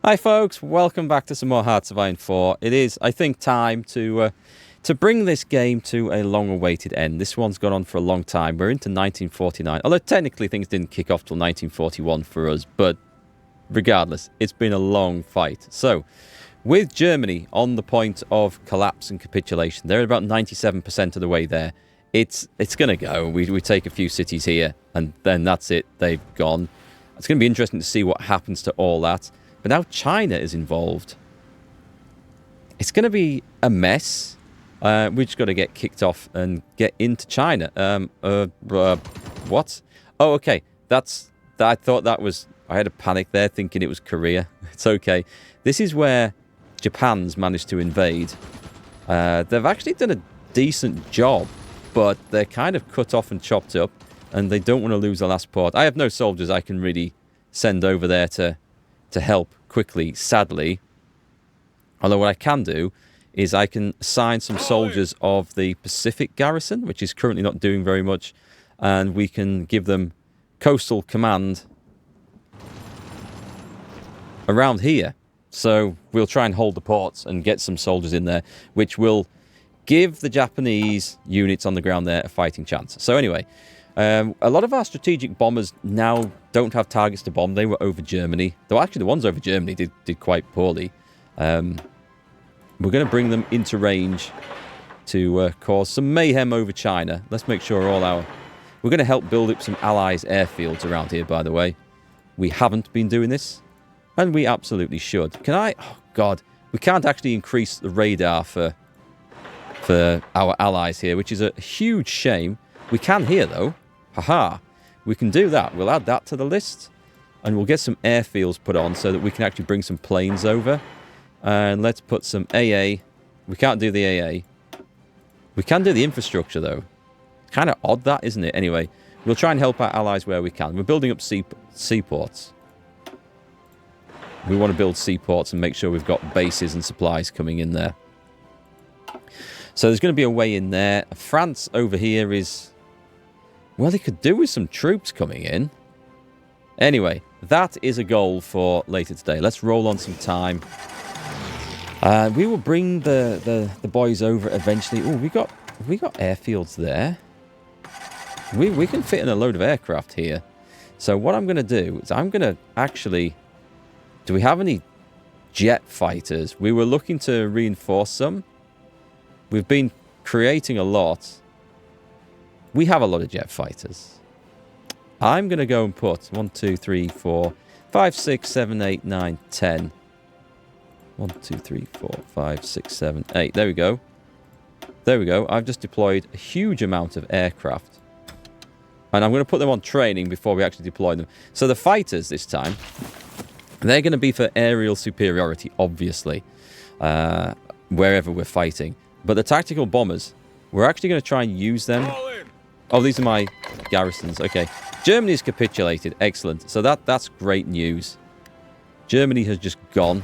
Hi folks, welcome back to some more Hearts of Iron 4. It is, I think, time to bring this game to a long-awaited end. This one's gone on for a long time. We're into 1949, although technically things didn't kick off till 1941 for us, but regardless, it's been a long fight. So, with Germany on the point of collapse and capitulation, they're about 97% of the way there. It's going to go. We take a few cities here, and then that's it. They've gone. It's going to be interesting to see what happens to all that. But now China is involved. It's going to be a mess. We just got to get kicked off and get into China. What? Oh, okay. I thought that was... I had a panic there thinking it was Korea. It's okay. This is where Japan's managed to invade. They've actually done a decent job, but they're kind of cut off and chopped up, and they don't want to lose the last port. I have no soldiers I can really send over there to help quickly, sadly. Although what I can do is I can assign some soldiers of the Pacific garrison, which is currently not doing very much, and we can give them coastal command around here. So we'll try and hold the ports and get some soldiers in there, which will give the Japanese units on the ground there a fighting chance. So anyway, a lot of our strategic bombers now don't have targets to bomb. They were over Germany. Though actually the ones over Germany did quite poorly. We're going to bring them into range to cause some mayhem over China. Let's make sure all our... We're going to help build up some Allies airfields around here, by the way. We haven't been doing this, and we absolutely should. Can I... Oh, God. We can't actually increase the radar for our allies here, which is a huge shame. We can here, though. Haha. We can do that. We'll add that to the list, and we'll get some airfields put on so that we can actually bring some planes over. And let's put some AA. We can't do the AA. We can do the infrastructure, though. Kind of odd, that, isn't it? Anyway, we'll try and help our allies where we can. We're building up seaports. We want to build seaports and make sure we've got bases and supplies coming in there. So there's going to be a way in there. France over here is... Well, they could do with some troops coming in. Anyway, that is a goal for later today. Let's roll on some time. We will bring the boys over eventually. Oh, we got airfields there. We can fit in a load of aircraft here. So what I'm going to do is I'm going to actually... Do we have any jet fighters? We were looking to reinforce some. We've been creating a lot. We have a lot of jet fighters. I'm going to go and put 1, 2, 3, 4, 5, 6, 7, 8, 9, 10. 1, 2, 3, 4, 5, 6, 7, 8. There we go. There we go. I've just deployed a huge amount of aircraft. And I'm going to put them on training before we actually deploy them. So the fighters this time, they're going to be for aerial superiority, obviously, wherever we're fighting. But the tactical bombers, we're actually going to try and use them. Oh, these are my garrisons. Okay. Germany's capitulated. Excellent. So that's great news. Germany has just gone.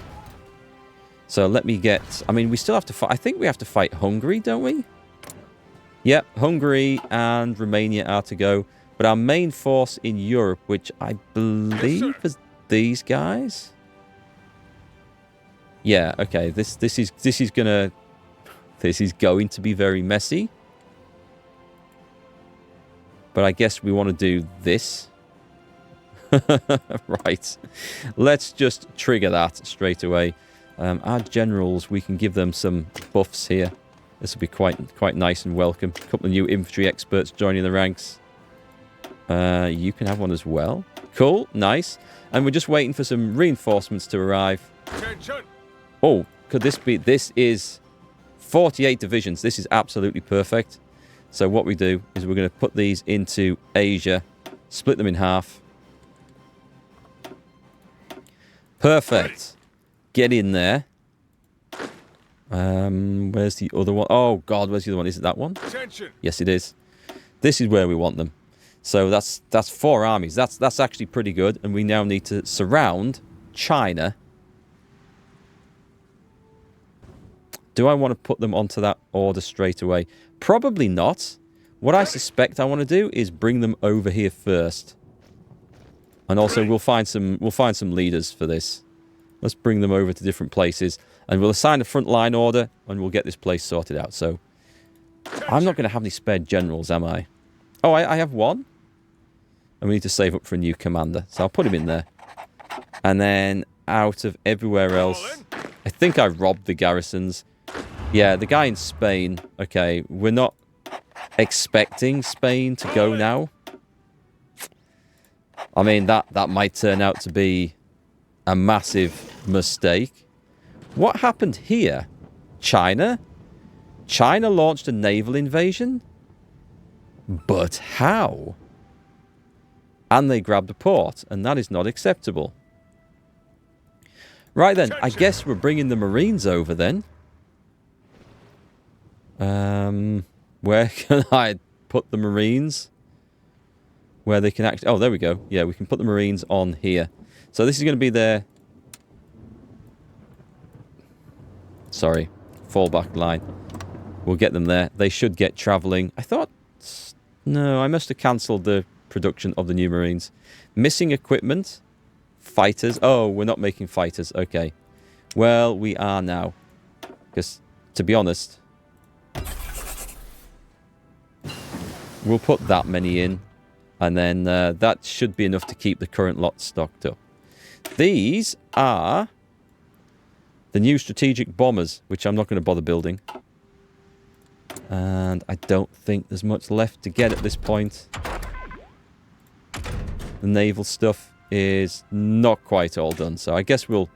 So let me get... I mean, we still have to fight... I think we have to fight Hungary, don't we? Yep, Hungary and Romania are to go. But our main force in Europe, which I believe is these guys? Yeah, okay. This is gonna... This is going to be very messy. But I guess we want to do this. Right. Let's just trigger that straight away. Our generals, we can give them some buffs here. This will be quite nice and welcome. A couple of new infantry experts joining the ranks. You can have one as well. Cool. Nice. And we're just waiting for some reinforcements to arrive. Oh, could this be... This is 48 divisions. This is absolutely perfect. So what we do is we're going to put these into Asia, split them in half. Perfect. Get in there. Where's the other one? Oh, God, where's the other one? Is it that one? Attention. Yes, it is. This is where we want them. So that's 4 armies. That's actually pretty good. And we now need to surround China. Do I want to put them onto that order straight away? Probably not. What I suspect I want to do is bring them over here first. And also we'll find some leaders for this. Let's bring them over to different places. And we'll assign a frontline order, and we'll get this place sorted out. So, I'm not going to have any spare generals, am I? Oh, I have one. And we need to save up for a new commander. So I'll put him in there. And then out of everywhere else, I think I robbed the garrisons. Yeah, the guy in Spain. Okay, we're not expecting Spain to go now. I mean, that might turn out to be a massive mistake. What happened here? China? China launched a naval invasion? But how? And they grabbed a port, and that is not acceptable. Right then, I guess we're bringing the Marines over then. Where can I put the Marines? Where they can actually... Oh, there we go. Yeah, we can put the Marines on here. So this is going to be their... Sorry, fallback line. We'll get them there. They should get travelling. I thought... No, I must have cancelled the production of the new Marines. Missing equipment. Fighters. Oh, we're not making fighters. Okay. Well, we are now. Because, to be honest... We'll put that many in. And then that should be enough to keep the current lot stocked up. These are the new strategic bombers, which I'm not going to bother building. And I don't think there's much left to get at this point. The naval stuff is not quite all done. So I guess we'll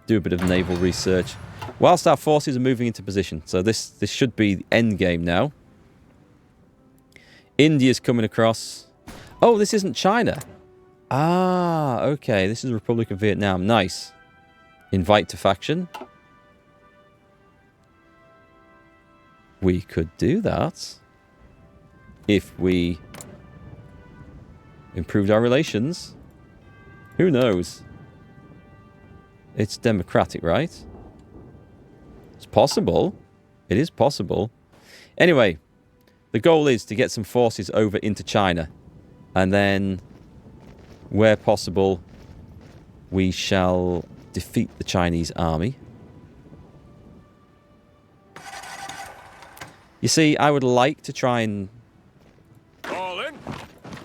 do a bit of naval research. Whilst our forces are moving into position. So this should be the end game now. India's coming across. Oh, this isn't China. Ah, okay. This is the Republic of Vietnam. Nice. Invite to faction. We could do that. If we improved our relations. Who knows? It's democratic, right? It's possible. It is possible. Anyway, the goal is to get some forces over into China. And then, where possible, we shall defeat the Chinese army. You see, I would like to try and... All in.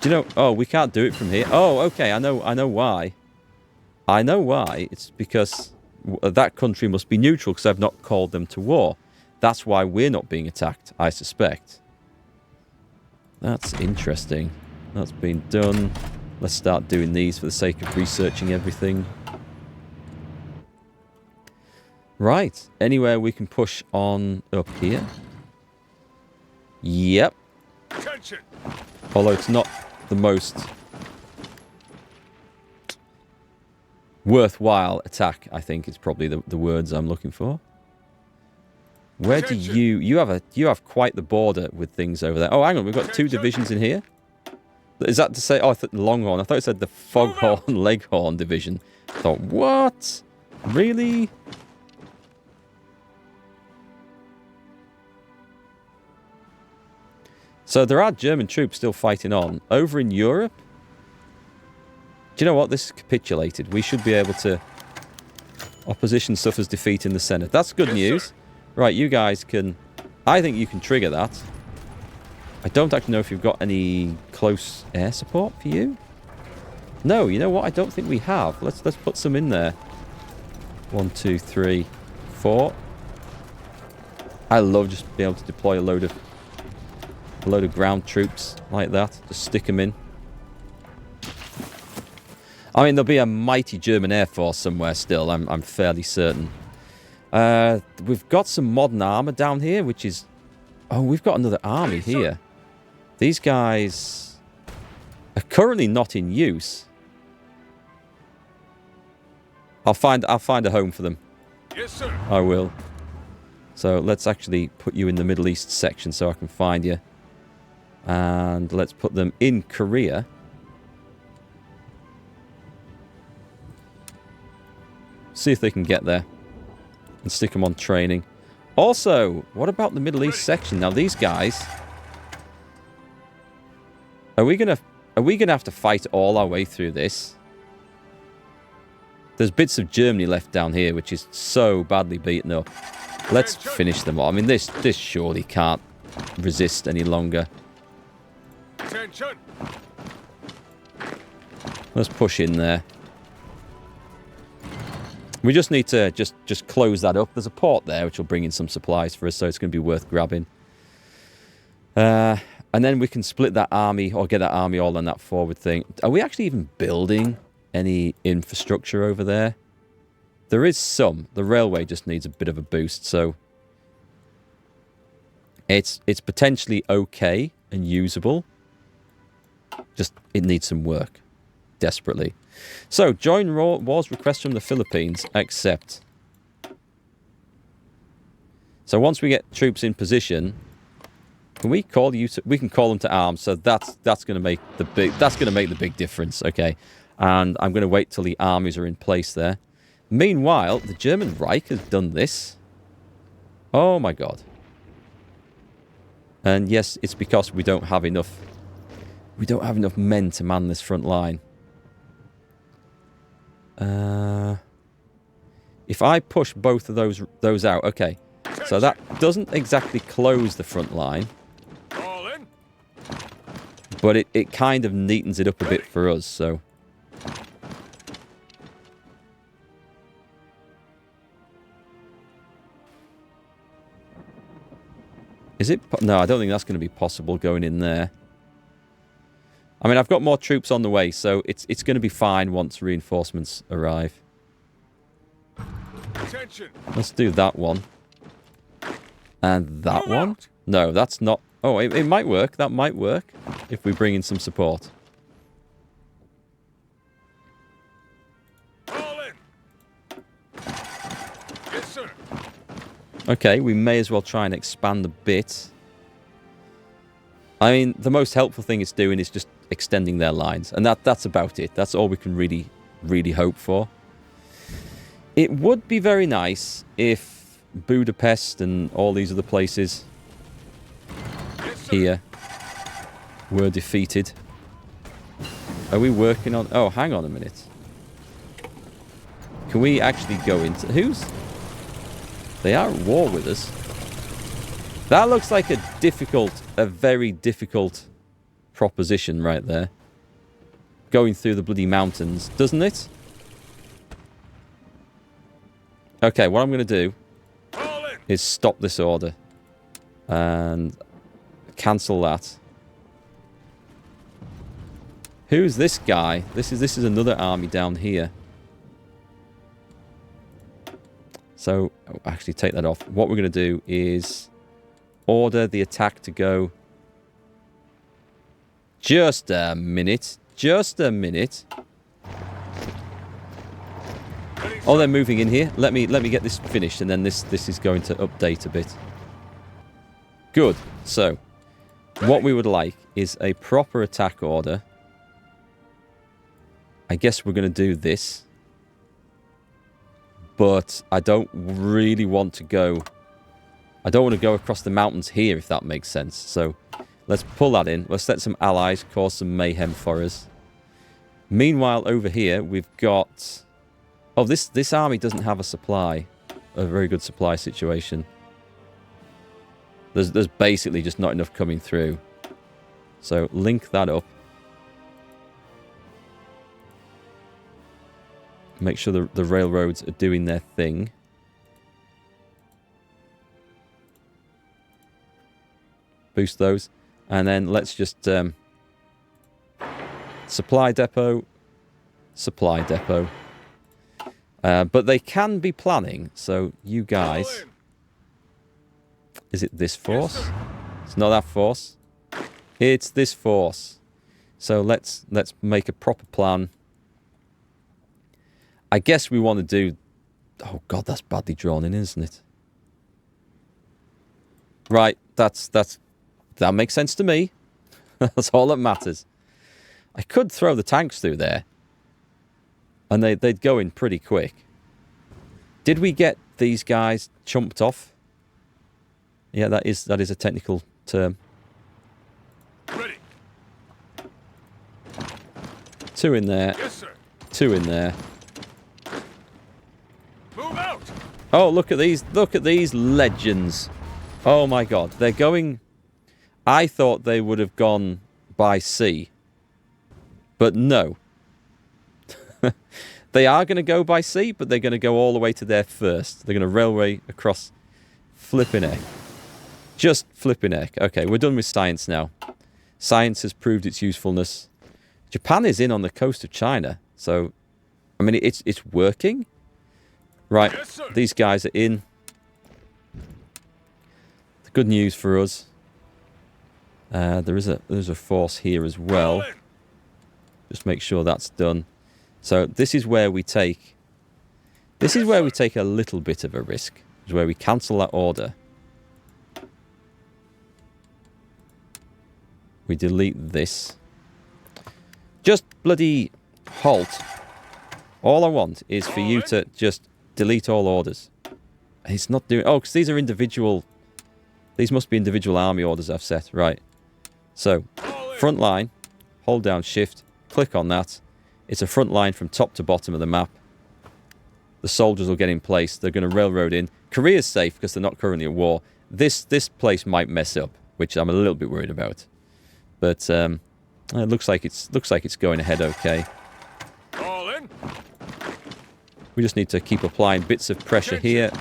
Do you know... Oh, we can't do it from here. Oh, okay, I know why. I know why. It's because that country must be neutral because I've not called them to war. That's why we're not being attacked, I suspect. That's interesting. That's been done. Let's start doing these for the sake of researching everything. Right. Anywhere we can push on up here. Yep. Attention. Although it's not the most worthwhile attack, I think is probably the words I'm looking for. Where do you have quite the border with things over there. Oh, hang on, we've got 2 divisions in here. Is that to say... Oh, I thought Longhorn. I thought it said the Foghorn Leghorn division. I thought, what? Really? So there are German troops still fighting on. Over in Europe? Do you know what? This is capitulated. We should be able to... Opposition suffers defeat in the Senate. That's good news. Sir. Right, you guys can... I think you can trigger that. I don't actually know if you've got any close air support for you. No, you know what? I don't think we have. Let's put some in there. 1, 2, 3, 4. I love just being able to deploy a load of ground troops like that. Just stick them in. I mean, there'll be a mighty German air force somewhere still. I'm fairly certain. We've got some modern armor down here, which is... Oh, we've got another army here. These guys are currently not in use. I'll find a home for them. Yes, sir. I will. So let's actually put you in the Middle East section so I can find you. And let's put them in Korea. See if they can get there. And stick them on training. Also, what about the Middle East section? Now these guys... Are we gonna have to fight all our way through this? There's bits of Germany left down here, which is so badly beaten up. Let's finish them all. I mean, this surely can't resist any longer. Attention. Let's push in there. We just need to just close that up. There's a port there, which will bring in some supplies for us, so it's going to be worth grabbing. And then we can split that army, or get that army all on that forward thing. Are we actually even building any infrastructure over there? There is some. The railway just needs a bit of a boost, so it's potentially okay and usable. Just, it needs some work. Desperately. So, join wars request from the Philippines. Accept. So once we get troops in position, can we call you to, we can call them to arms, so that's going to make the big difference, okay? And I'm going to wait till the armies are in place there. Meanwhile, the German Reich has done this. Oh my god. And yes, it's because we don't have enough men to man this front line. If I push both of those out, okay. So that doesn't exactly close the front line. But it kind of neatens it up a bit for us, so. Is it? No, I don't think that's going to be possible going in there. I mean, I've got more troops on the way, so it's going to be fine once reinforcements arrive. Attention. Let's do that one. And that one? No, that's not... Oh, it might work. That might work if we bring in some support. All in. Yes, sir. Okay, we may as well try and expand a bit. I mean, the most helpful thing it's doing is just extending their lines. And that's about it. That's all we can really hope for. It would be very nice if Budapest and all these other places here were defeated. Are we working on... Oh, hang on a minute. Can we actually go into... Who's... They are at war with us. That looks like a very difficult proposition right there. Going through the bloody mountains, doesn't it? Okay, what I'm going to do is stop this order. And cancel that. Who's this guy? This is another army down here. So, actually take that off. What we're going to do is order the attack to go. Just a minute. Just a minute. Oh, they're moving in here. Let me get this finished, and then this is going to update a bit. Good. So, what we would like is a proper attack order. I guess we're going to do this. But I don't really want to go... I don't want to go across the mountains here, if that makes sense. So, let's pull that in. Let's let some allies cause some mayhem for us. Meanwhile, over here, we've got... Oh, this army doesn't have a supply. A very good supply situation. There's basically just not enough coming through. So, link that up. Make sure the railroads are doing their thing. Boost those. And then let's just... supply depot. Supply depot. But they can be planning. So, you guys... Is it this force? It's not that force. It's this force. So, let's make a proper plan. I guess we want to do... Oh, God, that's badly drawn in, isn't it? Right, that makes sense to me. That's all that matters. I could throw the tanks through there. And they'd go in pretty quick. Did we get these guys chumped off? Yeah, that is a technical term. Ready. 2 in there. Yes, sir. 2 in there. Move out. Oh, look at these. Look at these legends. Oh, my God. They're going... I thought they would have gone by sea. But no. They are going to go by sea, but they're going to go all the way to there first. They're going to railway across flipping heck. Just flipping heck. Okay, we're done with science now. Science has proved its usefulness. Japan is in on the coast of China. So, I mean, it's working. Right, Yes, these guys are in. The good news for us. There's a force here as well. Just make sure that's done. So this is where we take... This is where we take a little bit of a risk. Is where we cancel that order. We delete this. Just bloody halt. All I want is for you to just delete all orders. It's not doing... Oh, because these are individual... These must be individual army orders I've set. Right. So, front line. Hold down shift. Click on that. It's a front line from top to bottom of the map. The soldiers will get in place. They're going to railroad in. Korea's safe because they're not currently at war. This place might mess up, which I'm a little bit worried about. But it looks like it's going ahead okay. All in. We just need to keep applying bits of pressure here.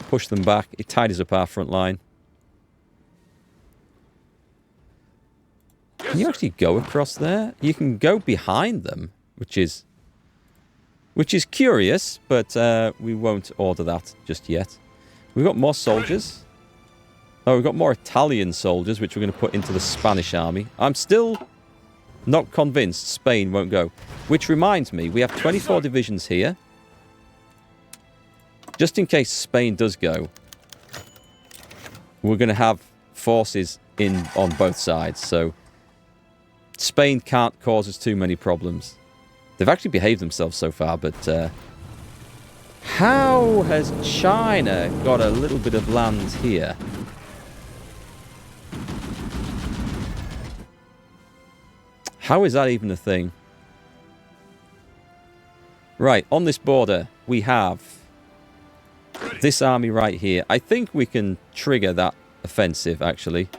Push them back. It tidies up our front line. Can you actually go across there? You can go behind them, which is curious, but we won't order that just yet. We've got more soldiers. Oh, we've got more Italian soldiers, which we're going to put into the Spanish army. I'm still not convinced Spain won't go. Which reminds me, we have 24 divisions here. Just in case Spain does go, we're going to have forces in on both sides, so Spain can't cause us too many problems. They've actually behaved themselves so far, but how has China got a little bit of land here? How is that even a thing? Right, on this border, we have this army right here. I think we can trigger that offensive, actually.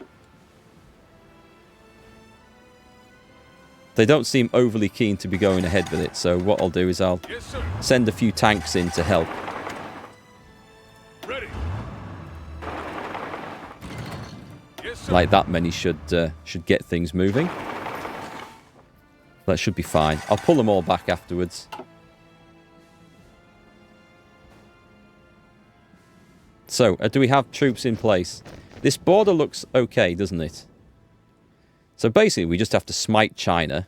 They don't seem overly keen to be going ahead with it, so what I'll do is I'll send a few tanks in to help. Ready. Yes, sir. Like that many should get things moving. That should be fine. I'll pull them all back afterwards. So, do we have troops in place? This border looks okay, doesn't it? So basically, we just have to smite China,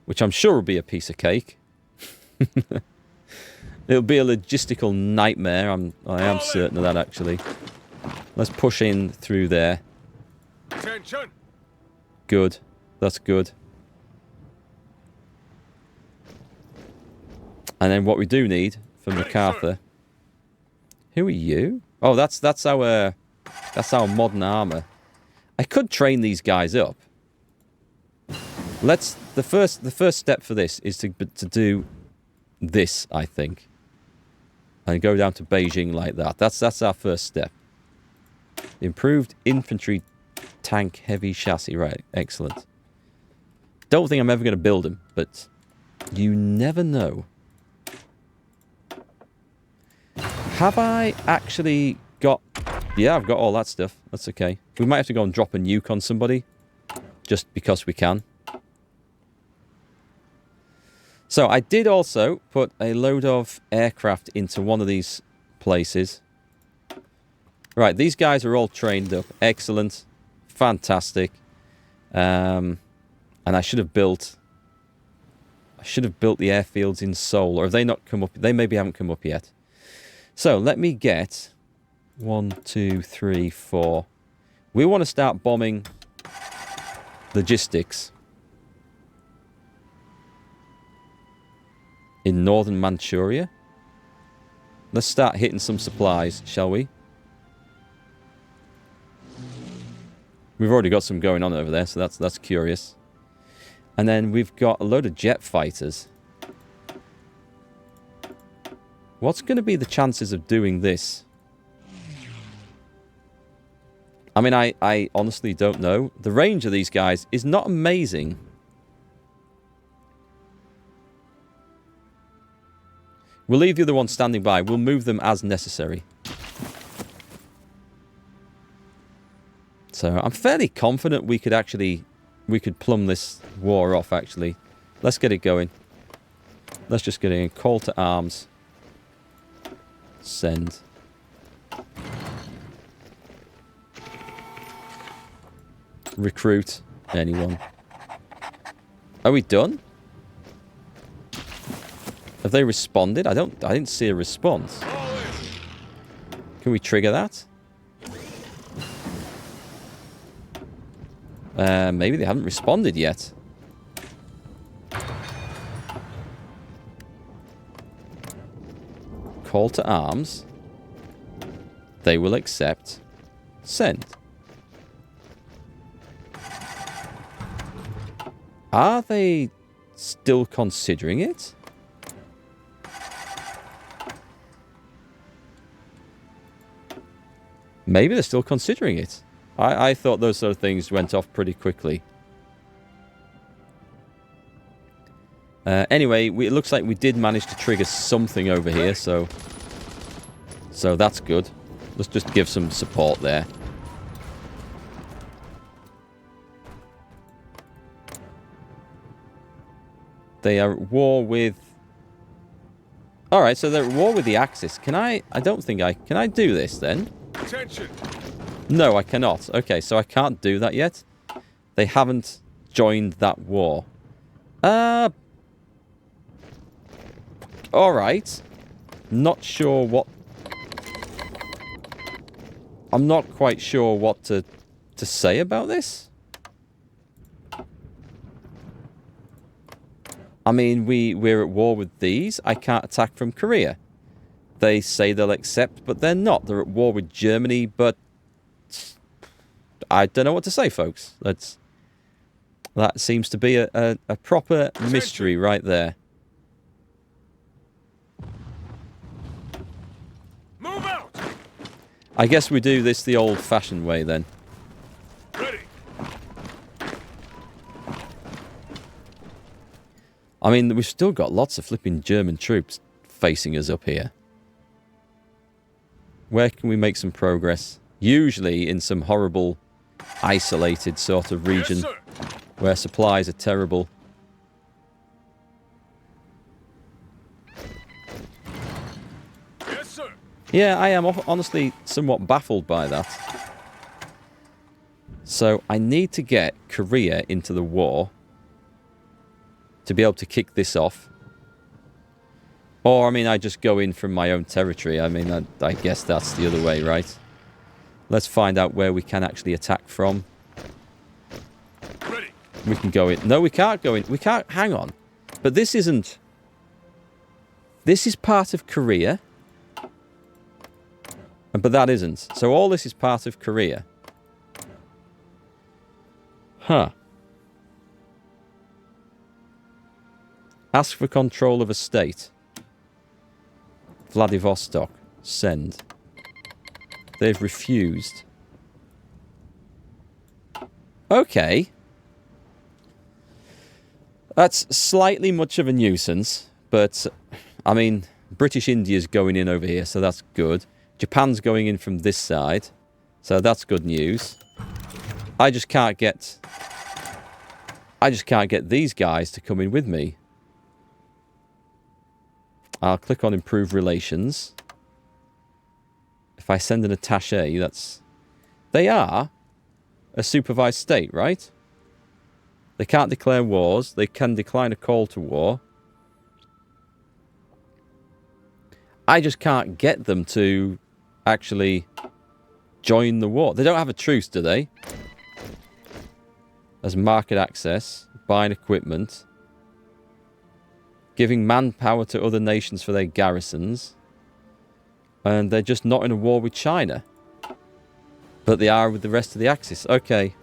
which I'm sure will be a piece of cake. It'll be a logistical nightmare. I am certain of that, actually. Let's push in through there. Attention. Good. That's good. And then what we do need from MacArthur. Who are you? Oh, that's our modern armor. I could train these guys up. The first step for this is to do this, I think, and go down to Beijing like that. That's our first step. Improved infantry tank heavy chassis, right? Excellent. Don't think I'm ever going to build them, but you never know. Have I actually got... Yeah, I've got all that stuff. That's okay. We might have to go and drop a nuke on somebody. Just because we can. So, I did also put a load of aircraft into one of these places. Right, these guys are all trained up. Excellent. Fantastic. And I should have built... the airfields in Seoul. Or have they not come up? They maybe haven't come up yet. So, let me get... 1, 2, 3, 4. We want to start bombing logistics in northern Manchuria. Let's start hitting some supplies, shall we? We've already got some going on over there, so that's curious. And then we've got a load of jet fighters. What's going to be the chances of doing this? I mean, I honestly don't know. The range of these guys is not amazing. We'll leave the other one standing by. We'll move them as necessary. So I'm fairly confident we could plumb this war off, actually. Let's get it going. Let's just get in. Call to arms. Send. Recruit anyone. Are we done? Have they responded? I didn't see a response. Can we trigger that? Maybe they haven't responded yet. Call to arms. They will accept. Send. Are they still considering it? Maybe they're still considering it. I thought those sort of things went off pretty quickly. Anyway, it looks like we did manage to trigger something over here, so that's good. Let's just give some support there. They are at war with... Alright, so they're at war with the Axis. Can I don't think I... Can I do this then? Attention. No, I cannot. Okay, so I can't do that yet. They haven't joined that war. Alright. Not sure what... I'm not quite sure what to say about this. I mean, we're at war with these. I can't attack from Korea. They say they'll accept, but they're not. They're at war with Germany, but... I don't know what to say, folks. That seems to be a proper mystery right there. Move out. I guess we do this the old-fashioned way, then. Ready. I mean, we've still got lots of flipping German troops facing us up here. Where can we make some progress? Usually in some horrible, isolated sort of region where supplies are terrible. Yes, sir. Yeah, I am honestly somewhat baffled by that. So I need to get Korea into the war to be able to kick this off. Or, I mean, I just go in from my own territory. I mean, I guess that's the other way, right? Let's find out where we can actually attack from. Ready. We can go in. No, we can't go in. We can't. Hang on. But this isn't... This is part of Korea. But that isn't. So all this is part of Korea. Huh. Ask for control of a state. Vladivostok. Send. They've refused. Okay. That's slightly much of a nuisance, but, I mean, British India's going in over here, so that's good. Japan's going in from this side, so that's good news. I just can't get these guys to come in with me. I'll click on Improve Relations. If I send an attaché, that's... They are a supervised state, right? They can't declare wars. They can decline a call to war. I just can't get them to actually join the war. They don't have a truce, do they? There's market access, buying equipment, giving manpower to other nations for their garrisons. And they're just not in a war with China. But they are with the rest of the Axis. Okay.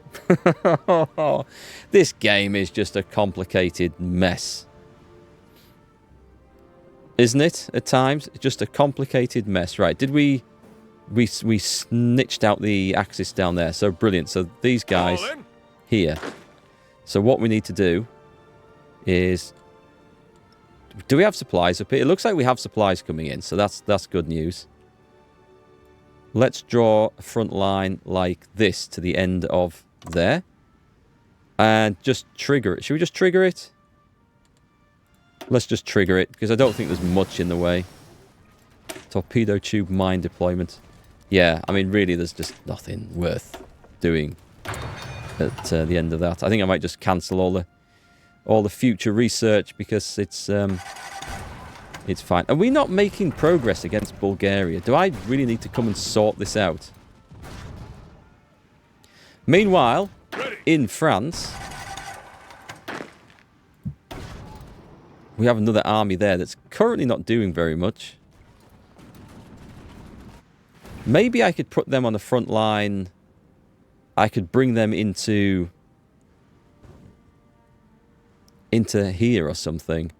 This game is just a complicated mess. Isn't it? At times, it's just a complicated mess. Right? Did we snitched out the axis down there? So brilliant. So these guys All in. here. So what we need to do is, do we have supplies up here? It looks like we have supplies coming in, so that's good news. Let's draw a front line like this to the end of there. And just trigger it. Should we just trigger it? Let's just trigger it, because I don't think there's much in the way. Torpedo tube mine deployment. Yeah, I mean, really, there's just nothing worth doing at the end of that. I think I might just cancel all the future research, because it's fine. Are we not making progress against Bulgaria? Do I really need to come and sort this out? Meanwhile, in France, we have another army there that's currently not doing very much. Maybe I could put them on the front line. I could bring them into here or something.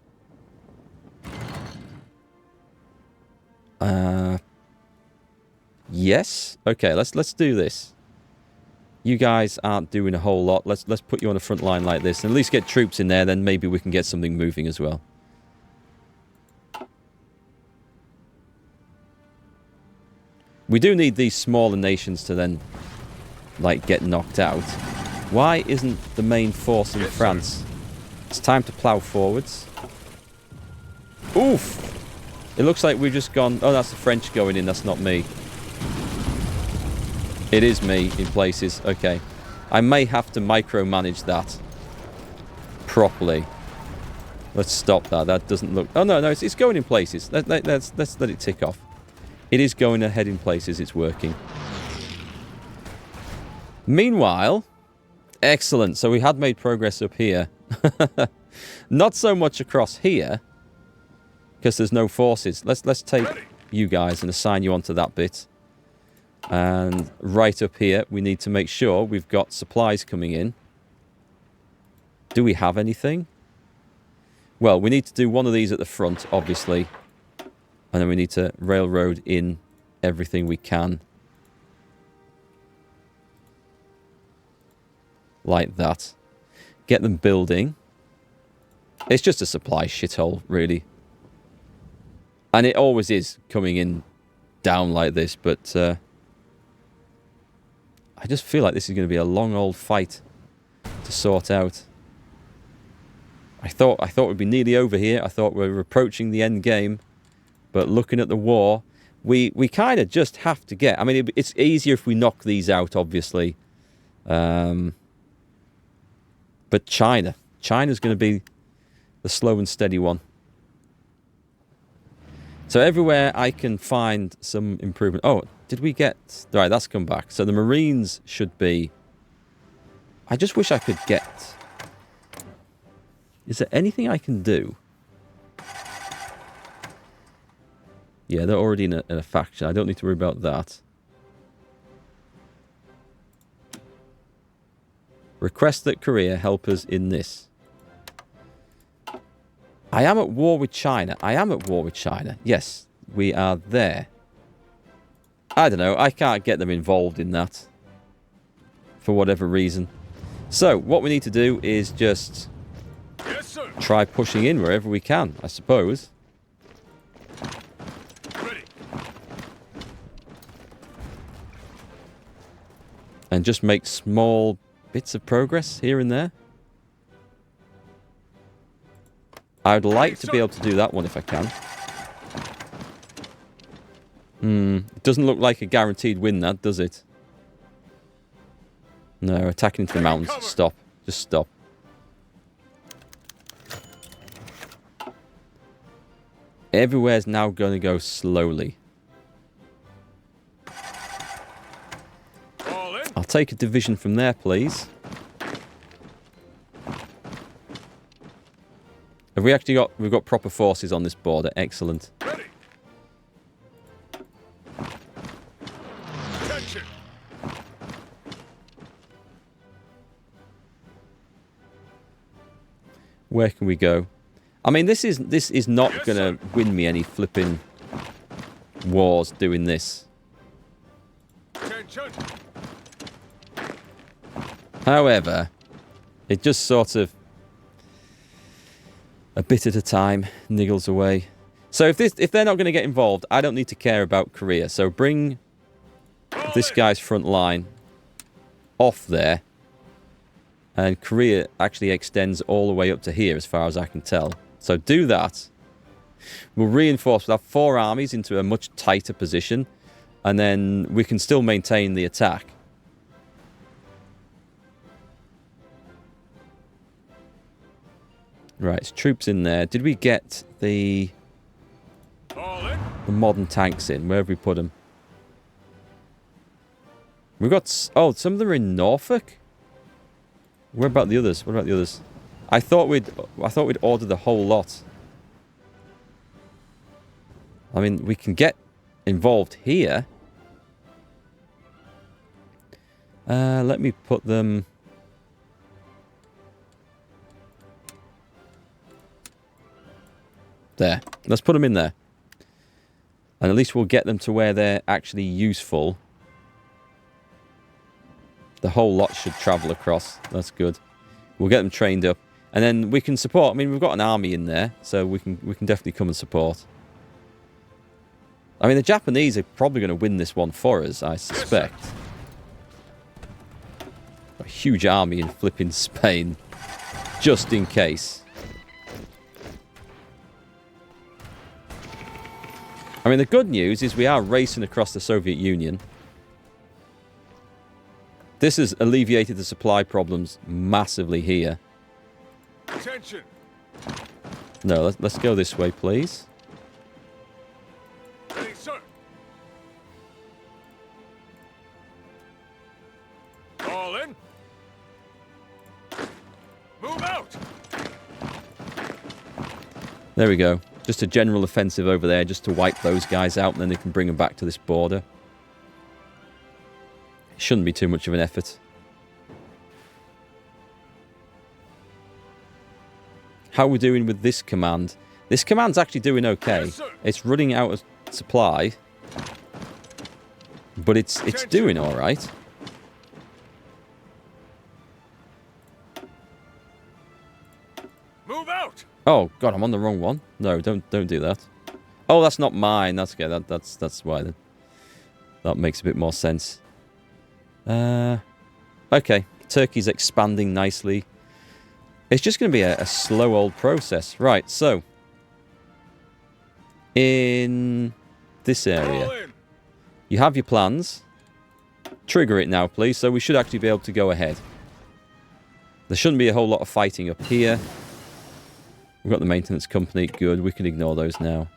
Yes. Okay, let's do this. You guys aren't doing a whole lot. Let's put you on the front line like this, and at least get troops in there. Then maybe we can get something moving as well. We do need these smaller nations to then, like, get knocked out. Why isn't the main force in France? It's time to plough forwards. Oof! It looks like we've just gone... Oh, that's the French going in. That's not me. It is me in places. Okay. I may have to micromanage that properly. Let's stop that. That doesn't look... Oh, no, it's going in places. Let's let it tick off. It is going ahead in places. It's working. Meanwhile... Excellent. So we had made progress up here. Not so much across here, because there's no forces. Let's take you guys and assign you onto that bit. And right up here, we need to make sure we've got supplies coming in. Do we have anything? Well, we need to do one of these at the front, obviously. And then we need to railroad in everything we can. Like that. Get them building. It's just a supply shithole, really. And it always is coming in down like this, but I just feel like this is going to be a long old fight to sort out. I thought we'd be nearly over here. I thought we were approaching the end game, but looking at the war, we kind of just have to get... I mean, it's easier if we knock these out, obviously. But China's going to be the slow and steady one. So everywhere I can find some improvement. Oh, did we get... Right, that's come back. So the Marines should be... I just wish I could get... Is there anything I can do? Yeah, they're already in a faction. I don't need to worry about that. Request that Korea help us in this. I am at war with China. I am at war with China. Yes, we are there. I don't know. I can't get them involved in that. For whatever reason. So, what we need to do is just... Yes, sir. Try pushing in wherever we can, I suppose. Ready. And just make small bits of progress here and there. I would like to be able to do that one if I can. It doesn't look like a guaranteed win, that, does it? No, attacking into the mountains. Stop. Just stop. Everywhere's now going to go slowly. All in. I'll take a division from there, please. Have we actually got... We've got proper forces on this border. Excellent. Ready. Attention. Where can we go? I mean, this is not Yes, going to win me any flipping wars doing this. Attention. However, it just sort of, a bit at a time, niggles away. So if they're not going to get involved, I don't need to care about Korea. So bring this guy's front line off there. And Korea actually extends all the way up to here, as far as I can tell. So do that. We'll reinforce. We'll have 4 armies into a much tighter position. And then we can still maintain the attack. Right, it's troops in there. Did we get the modern tanks in? Where have we put them? We've got... Oh, some of them are in Norfolk? Where about the others? What about the others? I thought we'd order the whole lot. I mean, we can get involved here. Let me put them... There. Let's put them in there. And at least we'll get them to where they're actually useful. The whole lot should travel across. That's good. We'll get them trained up. And then we can support. I mean, we've got an army in there, so we can definitely come and support. I mean, the Japanese are probably going to win this one for us, I suspect. A huge army in flipping Spain. Just in case. I mean, the good news is we are racing across the Soviet Union. This has alleviated the supply problems massively here. Attention. No, let's go this way, please. Ready, sir. All in. Move out. There we go. Just a general offensive over there, just to wipe those guys out, and then they can bring them back to this border. It shouldn't be too much of an effort. How are we doing with this command? This command's actually doing okay. Yes, it's running out of supply, but it's doing all right. Move out. Oh God, I'm on the wrong one. No, don't do that. Oh, that's not mine. That's okay. That's why then. That makes a bit more sense. Okay, Turkey's expanding nicely. It's just going to be a slow old process. Right, so in this area, you have your plans. Trigger it now, please. So we should actually be able to go ahead. There shouldn't be a whole lot of fighting up here. We've got the maintenance company. Good. We can ignore those now.